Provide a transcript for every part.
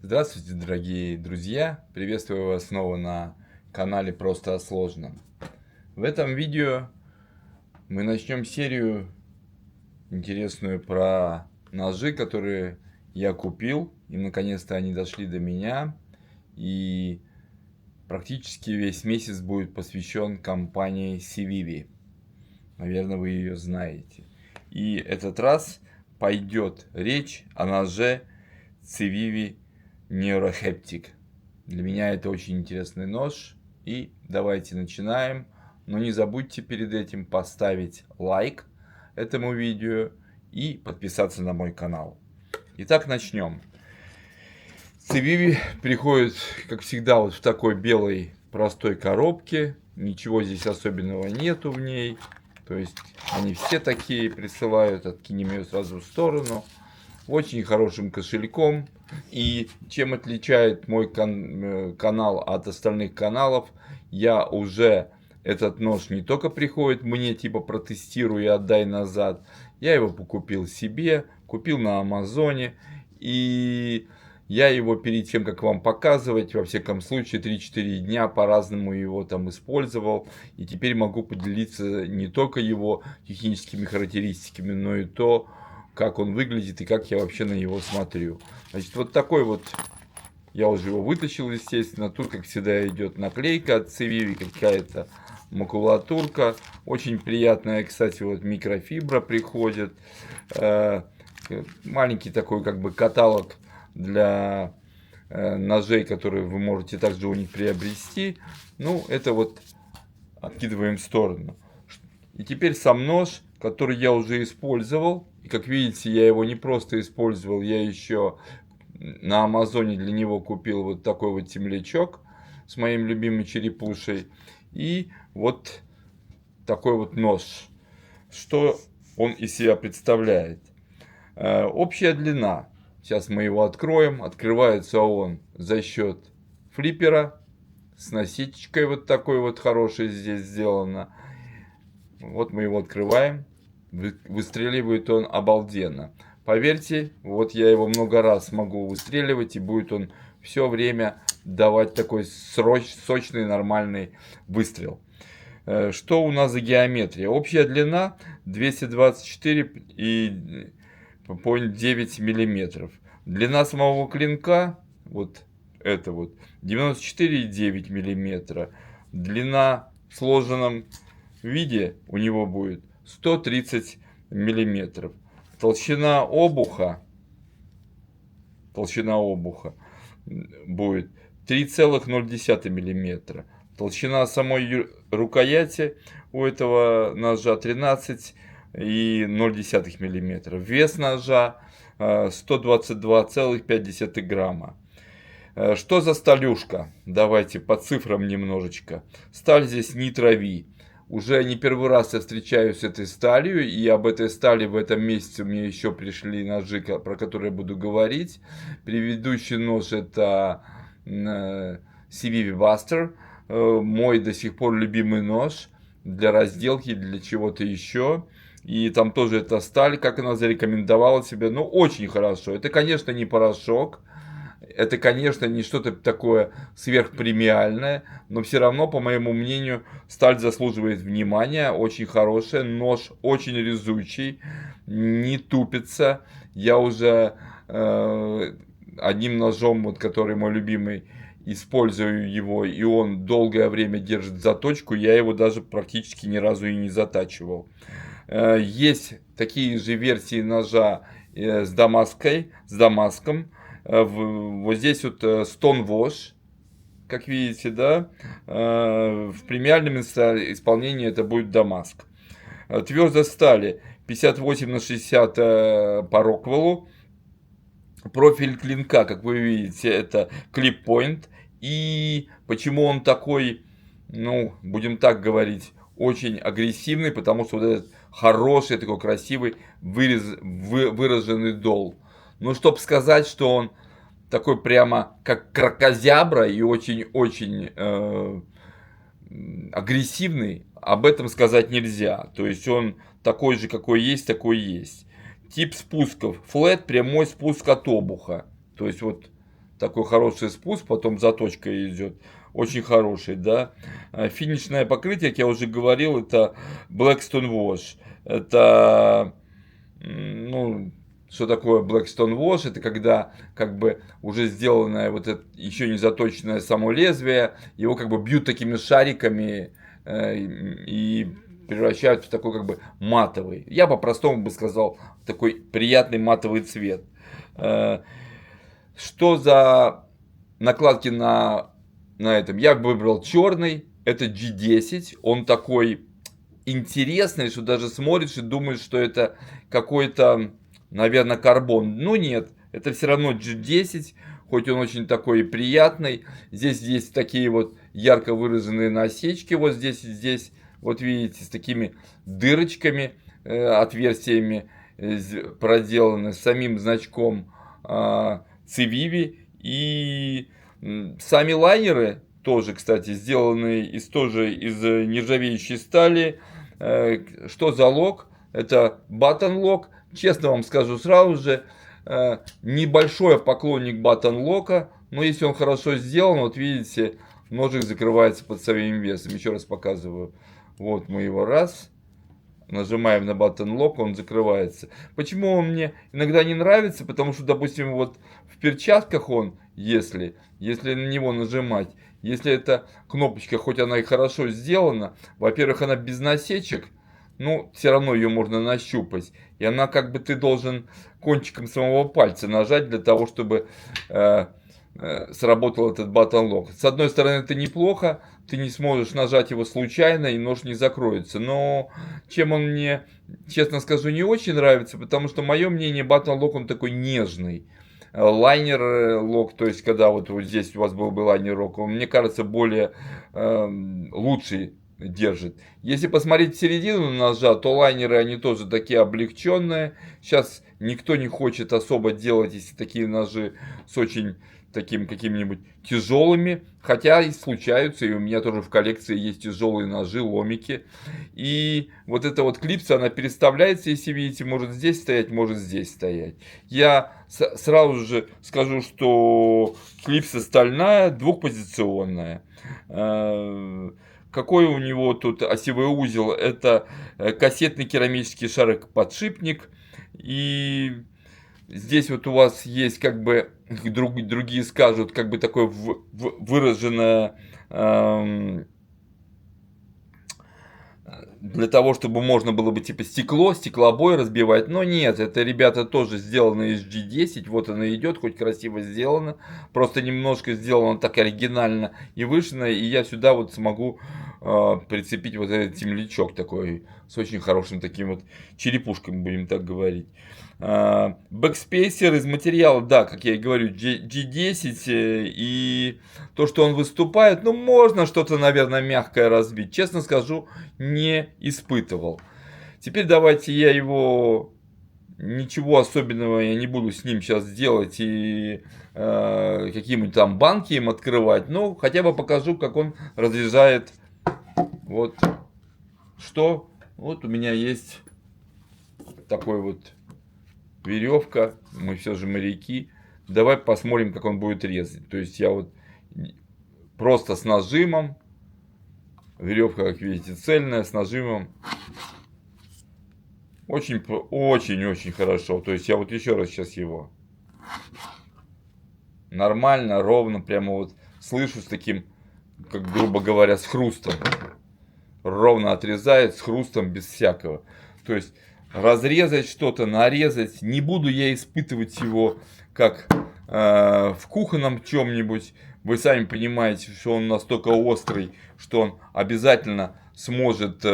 Здравствуйте, дорогие друзья! Приветствую вас снова на канале Просто о сложном. В этом видео мы начнем серию интересную про ножи, которые я купил. И наконец-то они дошли до меня. И практически весь месяц будет посвящен компании Civivi. Наверное, вы ее знаете. И этот раз пойдет речь о ноже Civivi Neurohaptic. Для меня это очень интересный нож. И давайте начинаем. Но не забудьте перед этим поставить лайк этому видео и подписаться на мой канал. Итак, начнем. Civivi приходит, как всегда, вот в такой белой простой коробке. Ничего здесь особенного нету в ней. То есть они все такие присылают. Откинем ее сразу в сторону. Очень хорошим кошельком. И чем отличает мой канал от остальных каналов, я уже этот нож не только приходит мне, типа протестируй и отдай назад. Я его покупил себе, купил на Амазоне. И я его перед тем, как вам показывать, во всяком случае 3-4 дня по-разному его там использовал. И теперь могу поделиться не только его техническими характеристиками, но и то, как он выглядит и как я вообще на него смотрю. Значит, вот такой вот, я уже его вытащил, естественно. Тут, как всегда, идет наклейка от Civivi, какая-то макулатурка. Очень приятная, кстати, вот микрофибра приходит. Маленький такой, как бы, каталог для ножей, которые вы можете также у них приобрести. Ну, это вот откидываем в сторону. И теперь сам нож, который я уже использовал. И как видите, я его не просто использовал, я еще на Амазоне для него купил вот такой вот темлячок с моим любимым черепушей. И вот такой вот нож. Что он из себя представляет? Общая длина. Сейчас мы его откроем. Открывается он за счет флиппера. С насечкой вот такой вот хорошей здесь сделано. Вот мы его открываем. Выстреливает он обалденно. Поверьте, вот я его много раз могу выстреливать, и будет он все время давать такой сочный нормальный выстрел. Что у нас за геометрия? Общая длина 224,9 миллиметров. Длина самого клинка, вот это вот, 94,9 миллиметра. Длина в сложенном виде у него будет 130 миллиметров. Толщина обуха будет 3,0 миллиметра. Толщина самой рукояти у этого ножа 13,0 миллиметра. Вес ножа 122,5 грамма. Что за сталюшка? Давайте по цифрам немножечко. Сталь здесь Nitro-V. Уже не первый раз я встречаюсь с этой сталью, и об этой стали в этом месяце мне еще пришли ножи, про которые я буду говорить. Предыдущий нож это Civivi Buster, мой до сих пор любимый нож для разделки, для чего-то еще. И там тоже эта сталь, как она зарекомендовала себя, ну очень хорошо. Это, конечно, не порошок. Это, конечно, не что-то такое сверхпремиальное, но все равно, по моему мнению, сталь заслуживает внимания. Очень хорошая, нож очень резучий, не тупится. Я уже одним ножом, вот, который мой любимый, использую его, и он долгое время держит заточку. Я его даже практически ни разу и не затачивал. Есть такие же версии ножа с Дамаском. Вот здесь вот Stonewash, как видите, да, в премиальном исполнении это будет Дамаск. Твердость стали 58/60 по Роквеллу. Профиль клинка, как вы видите, это Clip Point. И почему он такой, ну, будем так говорить, очень агрессивный, потому что вот этот хороший, такой красивый, выраженный дол. Ну, чтобы сказать, что он такой прямо как кракозябра и очень-очень агрессивный, об этом сказать нельзя. То есть он такой же, какой есть, Тип спусков. Флэт, прямой спуск от обуха. То есть вот такой хороший спуск, потом заточка идет. Очень хороший, да. Финишное покрытие, как я уже говорил, это Blackstone Wash. Это, ну, что такое Blackstone Wash? Это когда как бы уже сделанное вот это еще не заточенное само лезвие, его как бы бьют такими шариками и превращают в такой как бы матовый. Я по-простому бы сказал, такой приятный матовый цвет. Что за накладки на этом? Я выбрал черный. Это G10. Он такой интересный, что даже смотришь и думаешь, что это какой-то, наверное, карбон. Но нет, это все равно G10, хоть он очень такой приятный. Здесь есть такие вот ярко выраженные насечки, вот здесь и здесь. Вот видите, с такими дырочками, отверстиями проделаны, с самим значком Civivi. И сами лайнеры тоже, кстати, сделаны из нержавеющей стали. Что за лок? Это button lock. Честно вам скажу сразу же, небольшой поклонник button lock, но если он хорошо сделан, вот видите, ножик закрывается под своим весом. Еще раз показываю. Вот мы его раз нажимаем на button lock, он закрывается. Почему он мне иногда не нравится? Потому что, допустим, вот в перчатках он, если на него нажимать, если эта кнопочка, хоть она и хорошо сделана, во-первых, она без насечек, ну, все равно ее можно нащупать. И она как бы ты должен кончиком самого пальца нажать для того, чтобы сработал этот button lock. С одной стороны, это неплохо, ты не сможешь нажать его случайно, и нож не закроется. Но чем он мне, честно скажу, не очень нравится, потому что мое мнение, button lock, он такой нежный. Лайнер лок, то есть когда вот здесь у вас был бы лайнер лок, он, мне кажется, более лучший держит. Если посмотреть в середину ножа, то лайнеры, они тоже такие облегченные. Сейчас никто не хочет особо делать, если такие ножи с очень таким какими-нибудь тяжелыми, хотя и случаются, и у меня тоже в коллекции есть тяжелые ножи, ломики. И вот эта вот клипса, она переставляется, если видите, может здесь стоять, может здесь стоять. Я сразу же скажу, что клипса стальная, двухпозиционная. Какой у него тут осевой узел? Это кассетный керамический шарик-подшипник. И здесь вот у вас есть как бы, другие скажут, как бы такое выраженное, для того, чтобы можно было бы типа стеклобой разбивать. Но нет, это, ребята, тоже сделано из G10. Вот она идет, хоть красиво сделано. Просто немножко сделано так оригинально и вышено. И я сюда вот смогу прицепить вот этот темлячок такой, с очень хорошим таким вот черепушками, будем так говорить. Бэкспейсер из материала, да, как я и говорю, G10, и то, что он выступает, ну, можно что-то, наверное, мягкое разбить. Честно скажу, не испытывал. Теперь давайте я его, ничего особенного я не буду с ним сейчас делать и какие-нибудь там банки им открывать, но хотя бы покажу, как он разрезает. Вот что, вот у меня есть такой вот веревка, мы все же моряки. Давай посмотрим, как он будет резать. То есть я вот просто с нажимом, веревка, как видите, цельная, с нажимом. Очень хорошо. То есть я вот еще раз сейчас его нормально, ровно, прямо вот слышу с таким, как грубо говоря, с хрустом. Ровно отрезает, с хрустом, без всякого. То есть разрезать что-то, нарезать. Не буду я испытывать его как в кухонном чем-нибудь. Вы сами понимаете, что он настолько острый, что он обязательно сможет,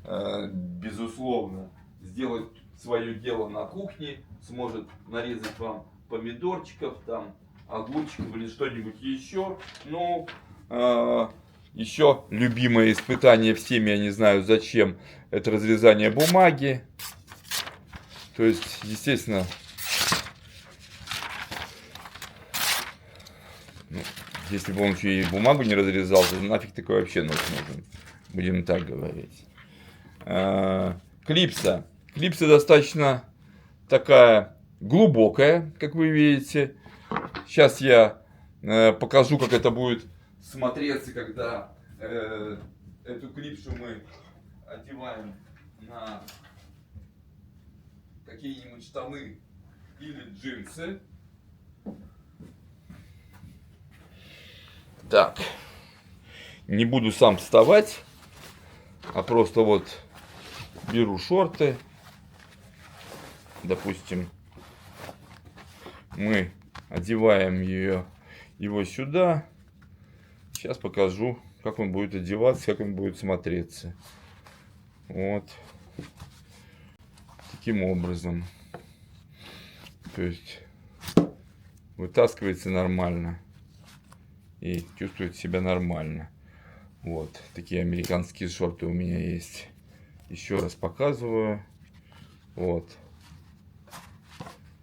безусловно, сделать свое дело на кухне. Сможет нарезать вам помидорчиков, там, огурчиков или что-нибудь еще. Ну, еще любимое испытание всеми, я не знаю зачем, это разрезание бумаги. То есть, естественно, ну, если бы он еще и бумагу не разрезал, то нафиг такой вообще нож нужен. Будем так говорить. Клипса. Клипса достаточно такая глубокая, как вы видите. Сейчас я покажу, как это будет смотреться, когда эту клипсу мы одеваем на какие-нибудь штаны или джинсы. Так, не буду сам вставать, а просто вот беру шорты, допустим, мы одеваем его сюда. Сейчас покажу, как он будет одеваться, как он будет смотреться. Вот таким образом. То есть вытаскивается нормально и чувствует себя нормально. Вот такие американские шорты у меня есть. Еще раз показываю. Вот.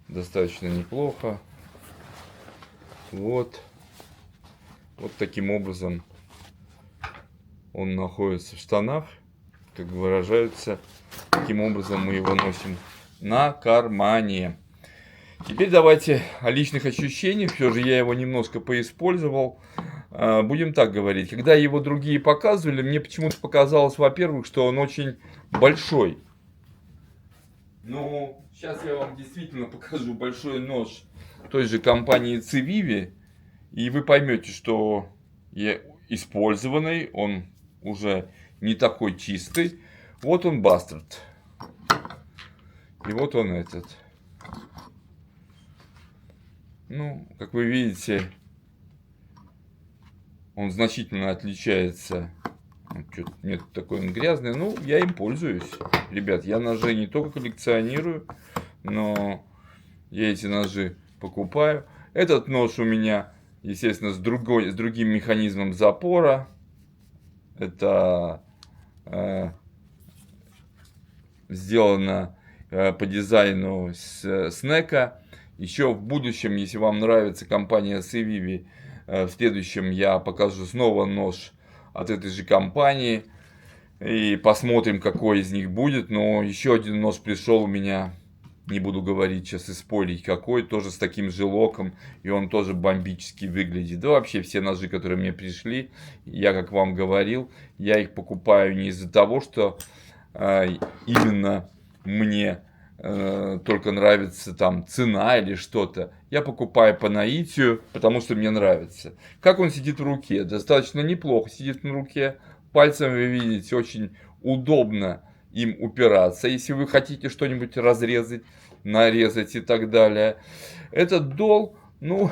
Достаточно неплохо. Вот. Вот таким образом он находится в штанах. Как выражаются, таким образом мы его носим на кармане. Теперь давайте о личных ощущениях. Все же я его немножко поиспользовал. Будем так говорить. Когда его другие показывали, мне почему-то показалось, во-первых, что он очень большой. Ну, сейчас я вам действительно покажу большой нож той же компании Civivi. И вы поймете, что использованный, он уже не такой чистый. Вот он бастард. И вот он этот. Ну, как вы видите, он значительно отличается. Нет, такой он грязный. Ну, я им пользуюсь. Ребят, я ножи не только коллекционирую, но я эти ножи покупаю. Этот нож у меня, естественно, с другим механизмом запора. Это сделано по дизайну снека. Еще в будущем, если вам нравится компания Civivi, в следующем я покажу снова нож от этой же компании. И посмотрим, какой из них будет. Но еще один нож пришел у меня. Не буду говорить сейчас и спорить какой. Тоже с таким же локом. И он тоже бомбически выглядит. Да вообще все ножи, которые мне пришли, я как вам говорил, я их покупаю не из-за того, что именно мне только нравится там цена или что-то. Я покупаю по наитию, потому что мне нравится. Как он сидит в руке? Достаточно неплохо сидит на руке. Пальцем вы видите, очень удобно им упираться. Если вы хотите что-нибудь разрезать, нарезать и так далее. Этот дол, ну,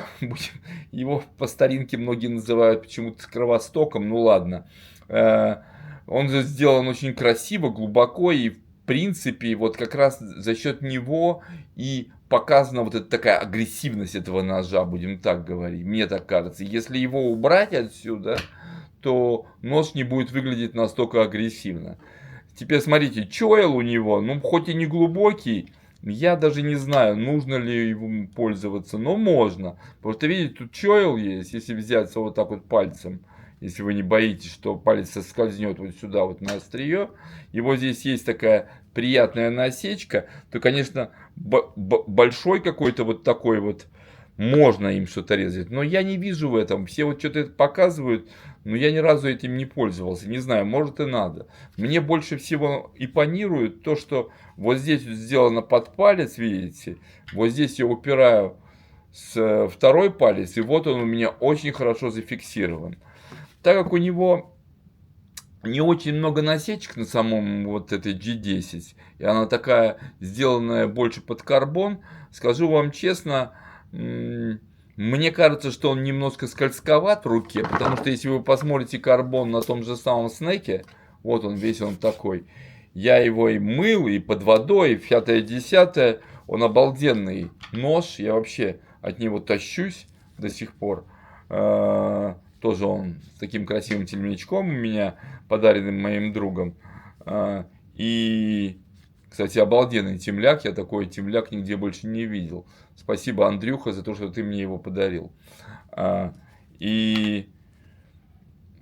его по старинке многие называют почему-то кровостоком. Ну ладно. Он сделан очень красиво, глубоко, и в принципе вот как раз за счет него и показана вот эта такая агрессивность этого ножа, будем так говорить. Мне так кажется. Если его убрать отсюда, то нож не будет выглядеть настолько агрессивно. Теперь смотрите, чойл у него, ну хоть и не глубокий, я даже не знаю, нужно ли им пользоваться, но можно. Просто видите, тут чойл есть, если взяться вот так вот пальцем. Если вы не боитесь, что палец соскользнет вот сюда вот на острие, и вот здесь есть такая приятная насечка, то, конечно, большой какой-то вот такой вот, можно им что-то резать. Но я не вижу в этом. Все вот что-то показывают, но я ни разу этим не пользовался. Не знаю, может и надо. Мне больше всего импонирует то, что вот здесь вот сделано под палец, видите. Вот здесь я упираю с второй палец, и вот он у меня очень хорошо зафиксирован. Так как у него не очень много насечек на самом вот этой G10, и она такая сделанная больше под карбон, скажу вам честно, мне кажется, что он немножко скользковат в руке, потому что если вы посмотрите карбон на том же самом снеке, вот он весь он такой, я его и мыл, и под водой, и 5-10, он обалденный нож, я вообще от него тащусь до сих пор. Тоже он с таким красивым темлячком у меня, подаренным моим другом. И, кстати, обалденный темляк. Я такой темляк нигде больше не видел. Спасибо, Андрюха, за то, что ты мне его подарил. И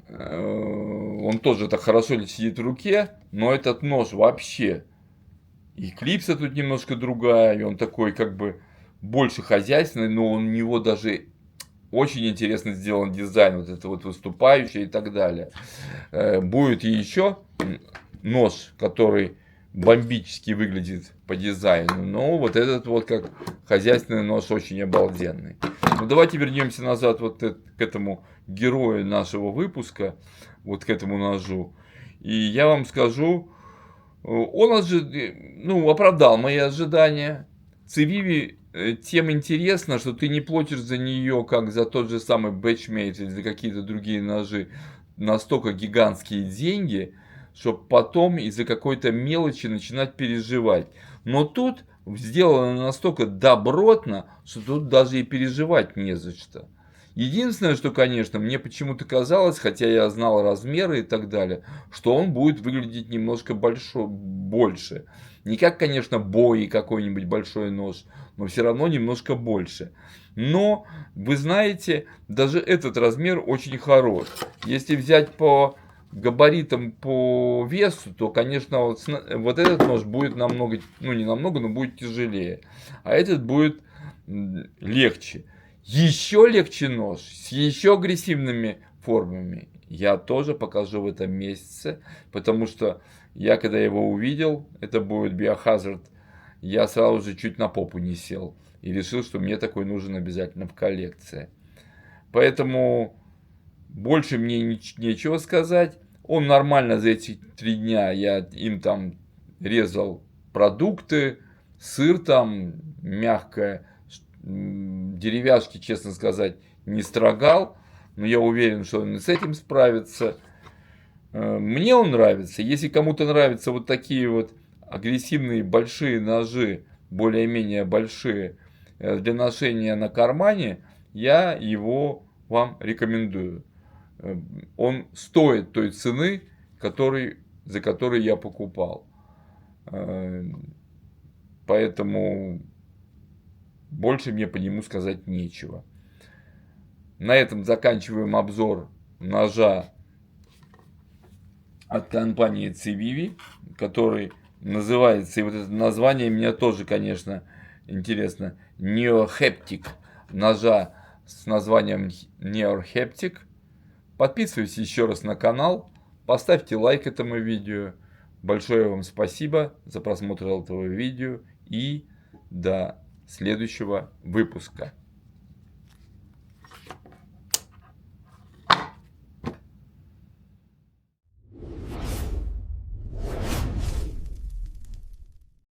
он тоже так хорошо сидит в руке. Но этот нож вообще. И клипса тут немножко другая. И он такой как бы больше хозяйственный. Но у него даже очень интересно сделан дизайн, вот это вот выступающее и так далее. Будет и еще нож, который бомбически выглядит по дизайну, но вот этот вот как хозяйственный нож очень обалденный. Ну давайте вернемся назад вот к этому герою нашего выпуска, вот к этому ножу. И я вам скажу, он оправдал мои ожидания. Civivi тем интересно, что ты не платишь за нее, как за тот же самый Benchmade или за какие-то другие ножи, настолько гигантские деньги, чтобы потом из-за какой-то мелочи начинать переживать. Но тут сделано настолько добротно, что тут даже и переживать не за что. Единственное, что, конечно, мне почему-то казалось, хотя я знал размеры и так далее, что он будет выглядеть немножко больше. Не как, конечно, Бои какой-нибудь большой нож, но все равно немножко больше. Но, вы знаете, даже этот размер очень хорош. Если взять по габаритам, по весу, то, конечно, вот этот нож будет намного, ну не намного, но будет тяжелее. А этот будет легче. Еще легче нож с еще агрессивными формами я тоже покажу в этом месяце, потому что я, когда его увидел, это будет Biohazard, я сразу же чуть на попу не сел и решил, что мне такой нужен обязательно в коллекции. Поэтому больше мне нечего сказать. Он нормально за эти 3 дня, я им там резал продукты, сыр там, мягкое, деревяшки, честно сказать, не строгал, но я уверен, что он и с этим справится. Мне он нравится. Если кому-то нравятся вот такие вот агрессивные большие ножи, более-менее большие, для ношения на кармане, я его вам рекомендую. Он стоит той цены, за которой я покупал. Поэтому больше мне по нему сказать нечего. На этом заканчиваем обзор ножа от компании Civivi, который называется, и вот это название меня тоже, конечно, интересно, Neoheptic, ножа с названием Neoheptic. Подписывайтесь еще раз на канал, поставьте лайк этому видео. Большое вам спасибо за просмотр этого видео и до следующего выпуска.